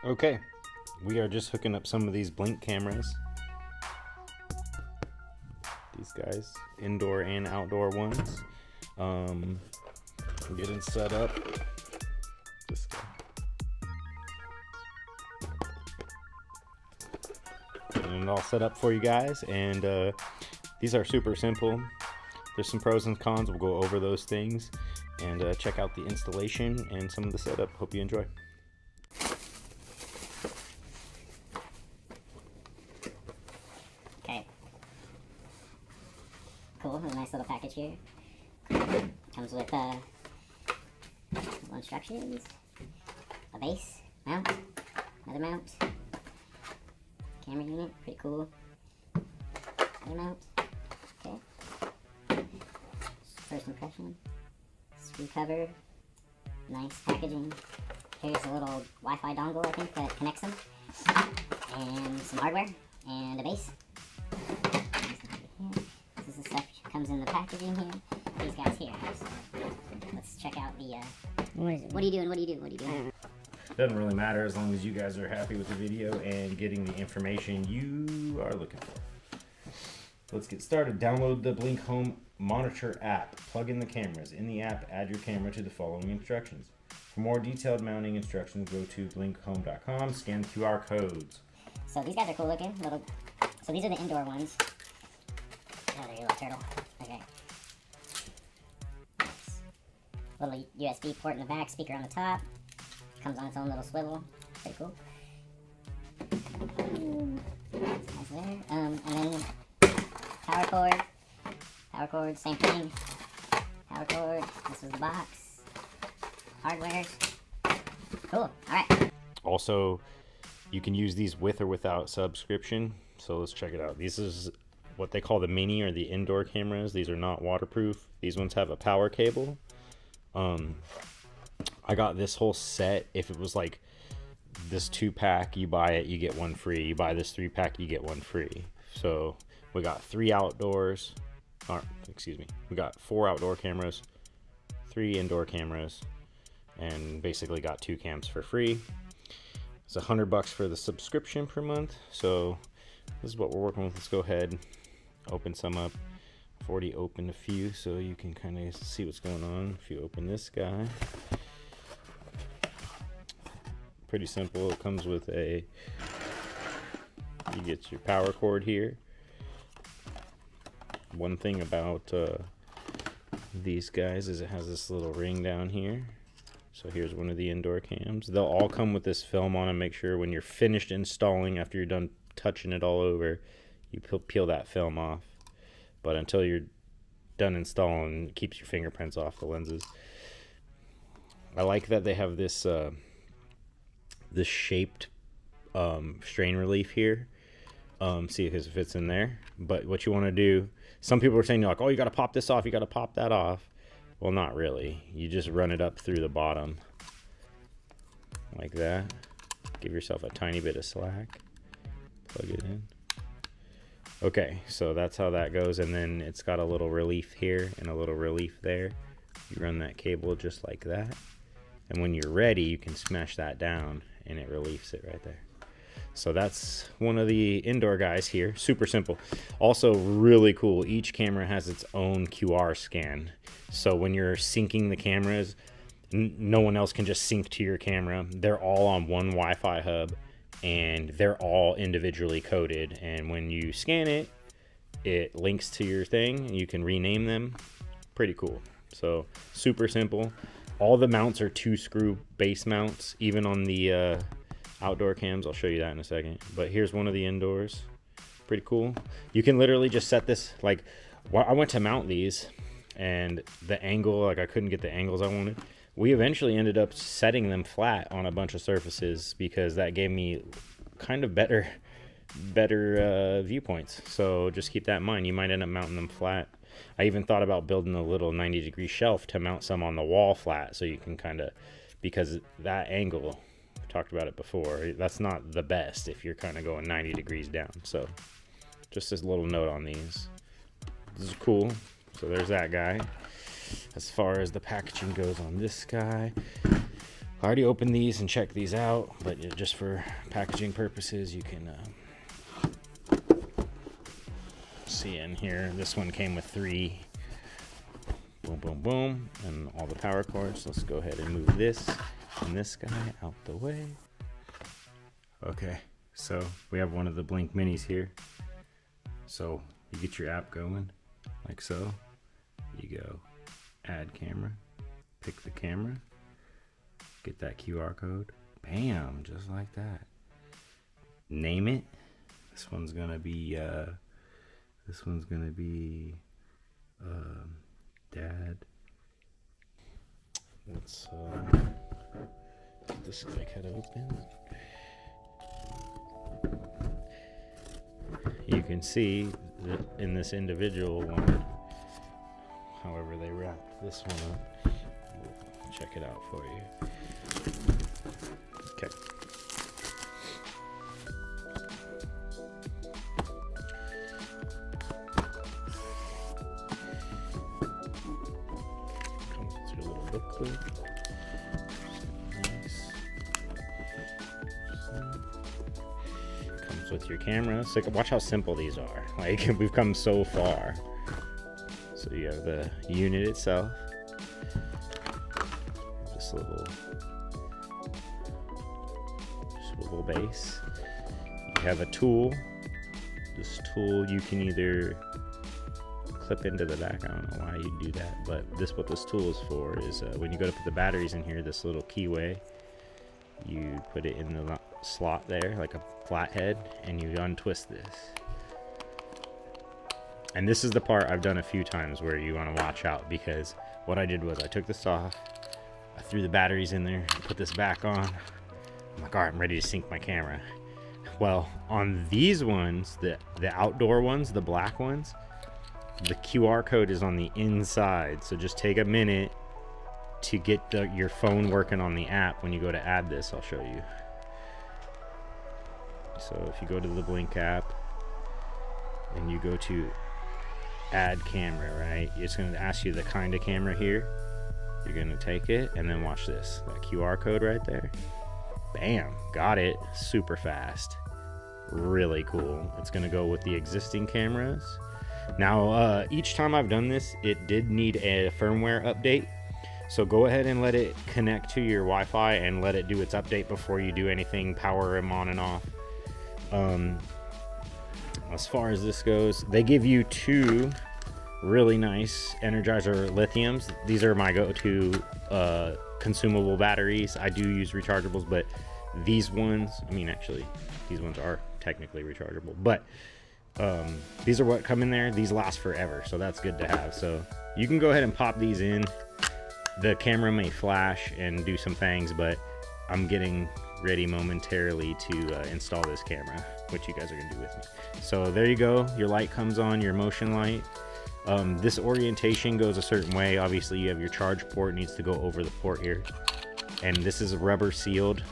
Okay, we are just hooking up some of these Blink cameras. These guys, indoor and outdoor ones. Getting set up. This guy. Getting it all set up for you guys, and these are super simple. There's some pros and cons. We'll go over those things and check out the installation and some of the setup. Hope you enjoy. Okay. Cool, a nice little package here. Comes with little instructions, a base, mount, another mount, camera unit, pretty cool, another mount, okay. First impression, screw cover, nice packaging. Here's a little Wi-Fi dongle, I think, that connects them, and some hardware, and a base. This is the stuff that comes in the packaging here. These guys here. So let's check out the. What are you doing? What are you doing? What are you doing? Doesn't really matter as long as you guys are happy with the video and getting the information you are looking for. Let's get started. Download the Blink Home Monitor app. Plug in the cameras. In the app, add your camera to the following instructions. For more detailed mounting instructions, go to blinkhome.com. Scan QR codes. So these guys are cool looking. So these are the indoor ones. Oh, there you go, turtle. Okay. Nice. Little USB port in the back, speaker on the top. Comes on its own little swivel. Pretty cool. Nice there. And then power cord. Power cord, same thing. Power cord. This was the box. Hardware. Cool. Alright. Also, you can use these with or without subscription. So let's check it out. This is what they call the mini or the indoor cameras. These are not waterproof. These ones have a power cable. I got this whole set. If it was like this 2-pack, you buy it, you get one free. You buy this 3-pack, you get one free. So we got 3 outdoors, or excuse me, we got 4 outdoor cameras, 3 indoor cameras, and basically got 2 cams for free. It's $100 for the subscription per month. So this is what we're working with. Let's go ahead, open some up. I've already opened a few, so you can kind of see what's going on. If you open this guy, pretty simple. It comes with you get your power cord here. One thing about these guys is it has this little ring down here. So here's one of the indoor cams. They'll all come with this film on them. Make sure when you're finished installing, after you're done touching it all over, you peel that film off. But until you're done installing, it keeps your fingerprints off the lenses. I like that they have this this shaped strain relief here. See if it fits in there. But what you want to do, some people are saying like, oh, you got to pop this off, you got to pop that off. Well, not really. You just run it up through the bottom like that. Give yourself a tiny bit of slack. Plug it in. Okay, so that's how that goes, and then it's got a little relief here and a little relief there. You run that cable just like that, and when you're ready, you can smash that down and it reliefs it right there. So that's one of the indoor guys here. Super simple. Also really cool, each camera has its own QR scan. So when you're syncing the cameras, no one else can just sync to your camera. They're all on one Wi-Fi hub, and they're all individually coded. And when you scan it, it links to your thing. You can rename them. Pretty cool. So super simple. All the mounts are 2-screw base mounts, even on the outdoor cams. I'll show you that in a second. But here's one of the indoors. Pretty cool. You can literally just set this, like, I went to mount these, and the angle, like I couldn't get the angles I wanted. We eventually ended up setting them flat on a bunch of surfaces because that gave me kind of better viewpoints. So just keep that in mind. You might end up mounting them flat. I even thought about building a little 90-degree shelf to mount some on the wall flat, so you can kind of, because that angle, we talked about it before, that's not the best if you're kind of going 90 degrees down. So just this little note on these. This is cool. So there's that guy. As far as the packaging goes on this guy, I already opened these and checked these out, but just for packaging purposes, you can see in here. This one came with 3. Boom, boom, boom, and all the power cords. Let's go ahead and move this and this guy out the way. Okay, so we have one of the Blink Minis here. So you get your app going, like so. You go add camera, pick the camera, get that QR code, bam, just like that. Name it. This one's gonna be Dad. Let's get this guy cut open. You can see that in this individual one, however they wrapped this one up. We'll check it out for you. Okay. Comes with your little booklet. Nice. Comes with your camera. So watch how simple these are. Like, we've come so far. So you have the unit itself, this little swivel base. You have a tool. This tool you can either clip into the back. I don't know why you do that, but what this tool is for is when you go to put the batteries in here, this little keyway, you put it in the slot there like a flathead, and you untwist this. And this is the part I've done a few times where you want to watch out, because what I did was I took this off, I threw the batteries in there, put this back on. I'm like, all right, I'm ready to sync my camera. Well, on these ones, the outdoor ones, the black ones, the QR code is on the inside. So just take a minute to get your phone working on the app. When you go to add this, I'll show you. So if you go to the Blink app and you go to add camera, right? It's going to ask you the kind of camera here. You're going to take it and then watch this. That QR code right there. Bam, got it. Super fast. Really cool. It's going to go with the existing cameras. Now, each time I've done this, it did need a firmware update. So go ahead and let it connect to your Wi-Fi and let it do its update before you do anything, power them on and off. As far as this goes, they give you 2 really nice Energizer lithiums. These are my go-to consumable batteries. I do use rechargeables, but these ones, I mean, actually, these ones are technically rechargeable, but these are what come in there. These last forever, so that's good to have. So you can go ahead and pop these in. The camera may flash and do some things, but I'm getting ready momentarily to install this camera, which you guys are gonna do with me. So there you go, your light comes on, your motion light. This orientation goes a certain way. Obviously you have your charge port, needs to go over the port here, and this is rubber sealed.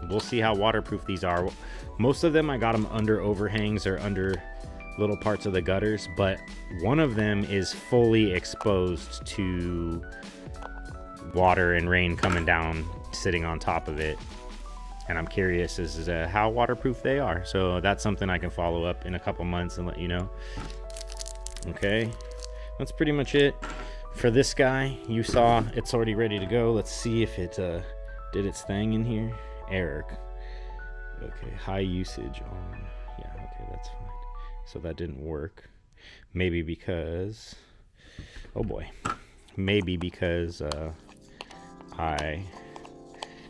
We'll see how waterproof these are. Most of them I got them under overhangs or under little parts of the gutters, but one of them is fully exposed to water and rain coming down, sitting on top of it. And I'm curious as to how waterproof they are. So that's something I can follow up in a couple months and let you know. Okay, that's pretty much it for this guy. You saw it's already ready to go. Let's see if it did its thing in here. Error. Okay, high usage on. Yeah, okay, that's fine. So that didn't work. Maybe because, oh boy, maybe because I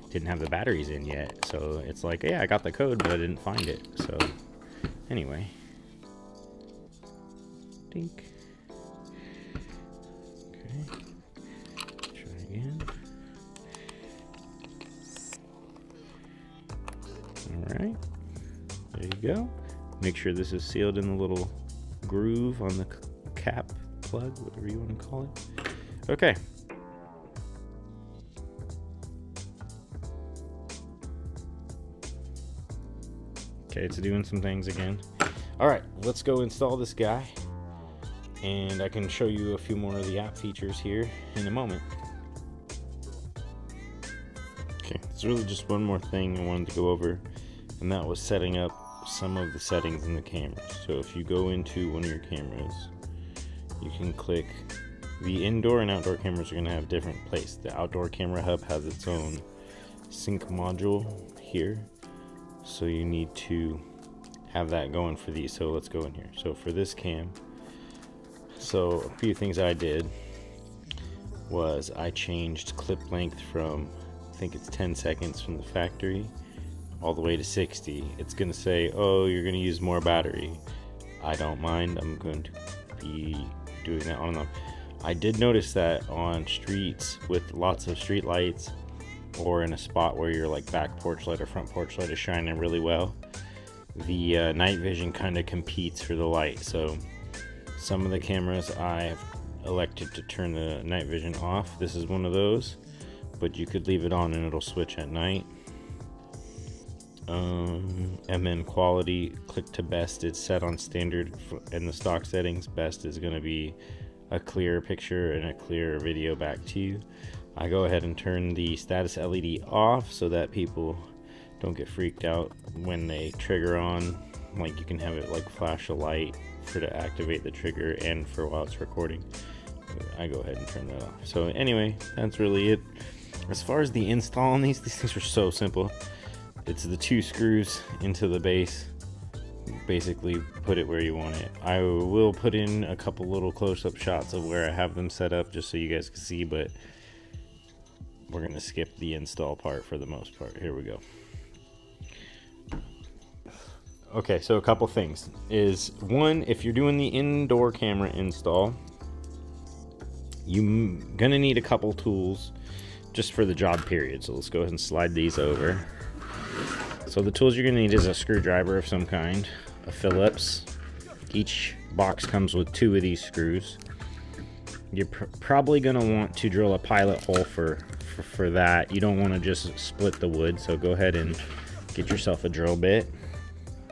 didn't have the batteries in yet. So it's like, yeah, I got the code, but I didn't find it. So anyway, dink. Okay, try again. All right, there you go. Make sure this is sealed in the little groove on the cap plug, whatever you want to call it. Okay. Okay, it's doing some things again. All right, let's go install this guy, and I can show you a few more of the app features here in a moment. Okay, It's really just one more thing I wanted to go over, and that was setting up some of the settings in the camera. So if you go into one of your cameras, you can click. The indoor and outdoor cameras are going to have different place. The outdoor camera hub has its own sync module here, so you need to have that going for these. So let's go in here. So for this cam, so a few things I did was I changed clip length from, I think it's 10 seconds from the factory, all the way to 60. It's going to say, oh, you're going to use more battery. I don't mind. I'm going to be doing that on and off. I did notice that on streets with lots of street lights, or in a spot where your like back porch light or front porch light is shining really well, the night vision kind of competes for the light. So some of the cameras I've elected to turn the night vision off. This is one of those, but you could leave it on and it'll switch at night. And then quality, click to best. It's set on standard in the stock settings. Best is going to be a clear picture and a clear video back to you. I go ahead and turn the status LED off so that people don't get freaked out when they trigger on. Like, you can have it like flash a light for to activate the trigger and for while it's recording. I go ahead and turn that off. So anyway, that's really it. As far as the install on these things are so simple. It's the 2 screws into the base. Basically put it where you want it. I will put in a couple little close-up shots of where I have them set up just so you guys can see, but we're gonna skip the install part for the most part. Here we go. Okay, so a couple things is, one, if you're doing the indoor camera install, you're gonna need a couple tools just for the job period. So let's go ahead and slide these over. So the tools you're gonna need is a screwdriver of some kind, a Phillips. Each box comes with 2 of these screws. You're probably gonna want to drill a pilot hole for that. You don't want to just split the wood, so go ahead and get yourself a drill bit,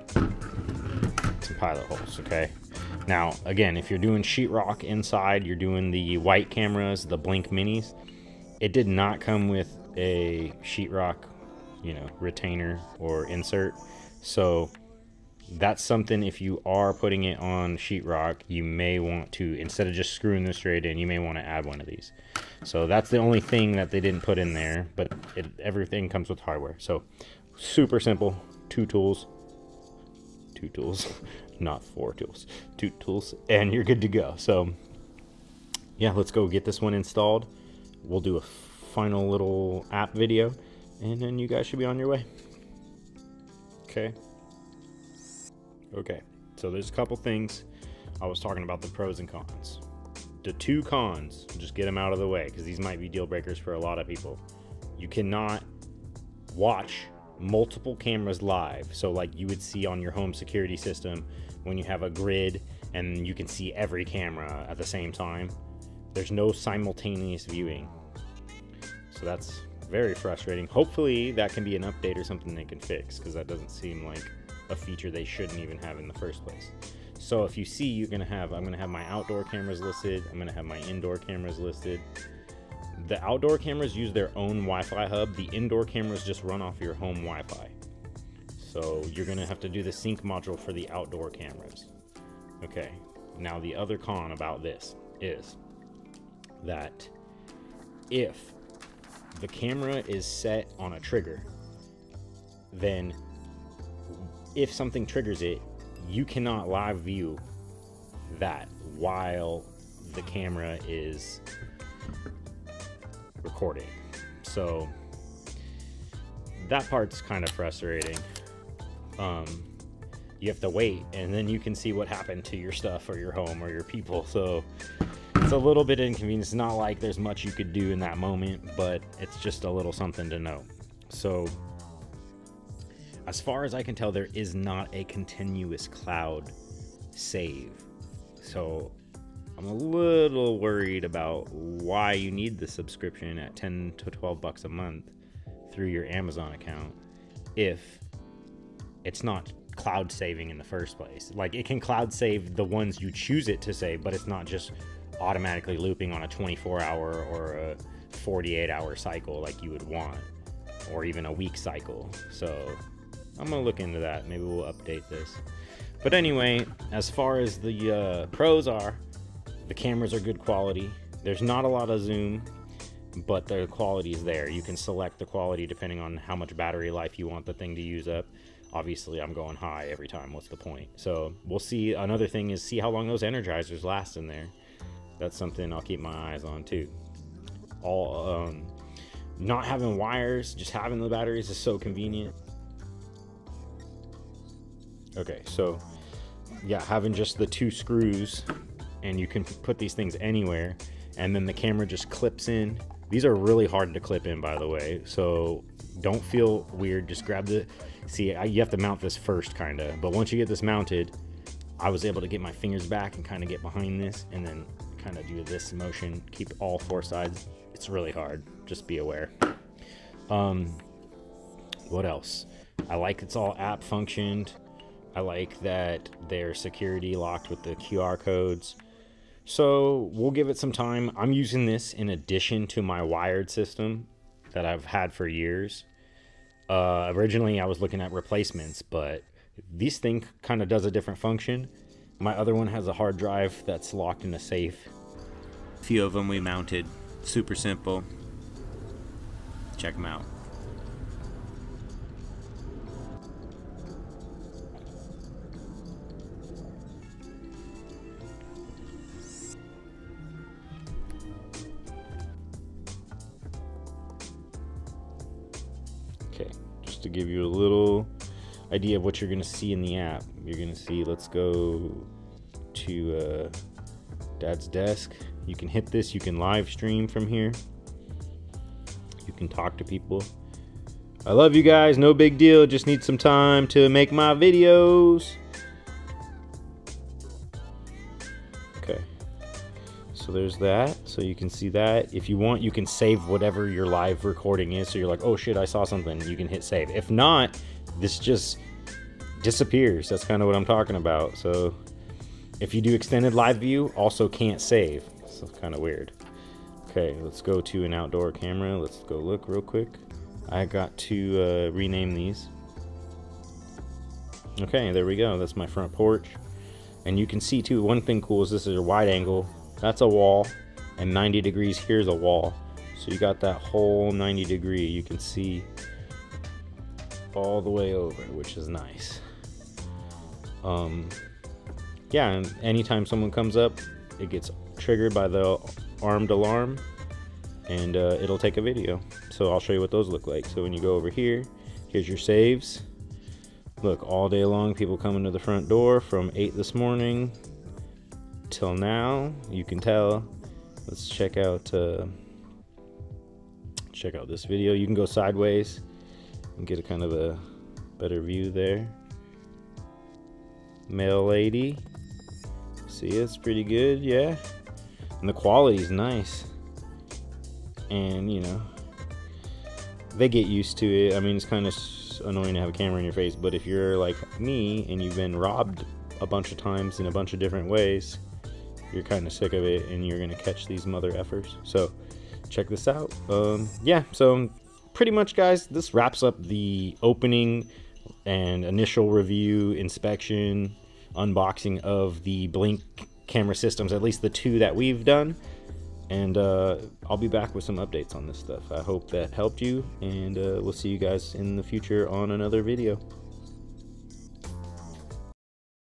some pilot holes. Okay, now again, if you're doing sheetrock inside, you're doing the white cameras, the Blink Minis, it did not come with a sheetrock, you know, retainer or insert. So that's something, if you are putting it on sheetrock, you may want to, instead of just screwing this straight in, you may want to add one of these. So that's the only thing that they didn't put in there, but everything comes with hardware. So super simple. 2 tools, not 4 tools, 2 tools, and you're good to go. So yeah, let's go get this one installed. We'll do a final little app video, and then you guys should be on your way. Okay, so there's a couple things. I was talking about the pros and cons. The 2 cons, just get them out of the way, because these might be deal breakers for a lot of people. You cannot watch multiple cameras live. So like you would see on your home security system when you have a grid and you can see every camera at the same time. There's no simultaneous viewing. So that's very frustrating. Hopefully that can be an update or something they can fix, because that doesn't seem like a feature they shouldn't even have in the first place. So if you see, I'm gonna have my outdoor cameras listed, I'm gonna have my indoor cameras listed. The outdoor cameras use their own Wi-Fi hub. The indoor cameras just run off your home Wi-Fi. So you're gonna have to do the sync module for the outdoor cameras. Okay, now the other con about this is that if the camera is set on a trigger, then if something triggers it, you cannot live view that while the camera is recording. So that part's kind of frustrating. You have to wait, and then you can see what happened to your stuff or your home or your people. So it's a little bit inconvenient. It's not like there's much you could do in that moment, but it's just a little something to know. So as far as I can tell, there is not a continuous cloud save. So I'm a little worried about why you need the subscription at 10 to 12 bucks a month through your Amazon account if it's not cloud saving in the first place. Like, it can cloud save the ones you choose it to save, but it's not just automatically looping on a 24-hour or a 48-hour cycle like you would want. or even a week cycle. So I'm gonna look into that. Maybe we'll update this. But anyway, as far as the pros are, the cameras are good quality. There's not a lot of zoom, but the quality is there. You can select the quality depending on how much battery life you want the thing to use up. Obviously, I'm going high every time. What's the point? So we'll see. Another thing is see how long those energizers last in there. That's something I'll keep my eyes on too. All not having wires, just having the batteries is so convenient. Okay, so yeah, having just the 2 screws, and you can put these things anywhere, and then the camera just clips in. These are really hard to clip in, by the way, so don't feel weird. Just grab the, you have to mount this first, kind of, but once you get this mounted, I was able to get my fingers back and kind of get behind this, and then kind of do this motion, keep all 4 sides. It's really hard, just be aware. What else? I like it's all app functioned. I like that they're security locked with the QR codes. So we'll give it some time. I'm using this in addition to my wired system that I've had for years. Originally I was looking at replacements, but this thing kind of does a different function. My other one has a hard drive that's locked in a safe. A few of them we mounted. Super simple. Check them out. Okay, just to give you a little idea of what you're going to see in the app. You're going to see, let's go to Dad's desk. You can hit this, you can live stream from here. You can talk to people. I love you guys, no big deal, just need some time to make my videos. Okay, so there's that, so you can see that. If you want, you can save whatever your live recording is, so you're like, oh shit, I saw something, you can hit save. If not, this just disappears. That's kind of what I'm talking about. So if you do extended live view, also can't save. So it's kind of weird. Okay, let's go to an outdoor camera. Let's go look real quick. I got to rename these. Okay, there we go. That's my front porch. And you can see too, one thing cool is this is a wide angle. That's a wall, and 90 degrees here's a wall. So you got that whole 90 degree. You can see all the way over, which is nice. Yeah, and anytime someone comes up, it gets triggered by the armed alarm, and it'll take a video. So I'll show you what those look like. So when you go over here, here's your saves. Look, all day long people coming to the front door from 8 this morning till now. You can tell. Let's check out this video. You can go sideways and get a kind of a better view there. Mail lady. See, it's pretty good, yeah. And the quality is nice. And, you know, they get used to it. I mean, it's kind of annoying to have a camera in your face, but if you're like me and you've been robbed a bunch of times in a bunch of different ways, you're kind of sick of it and you're gonna catch these mother effers. So check this out. Yeah, so pretty much, guys, this wraps up the opening and initial review, inspection, unboxing of the Blink camera systems, at least the 2 that we've done. And I'll be back with some updates on this stuff. I hope that helped you, and we'll see you guys in the future on another video.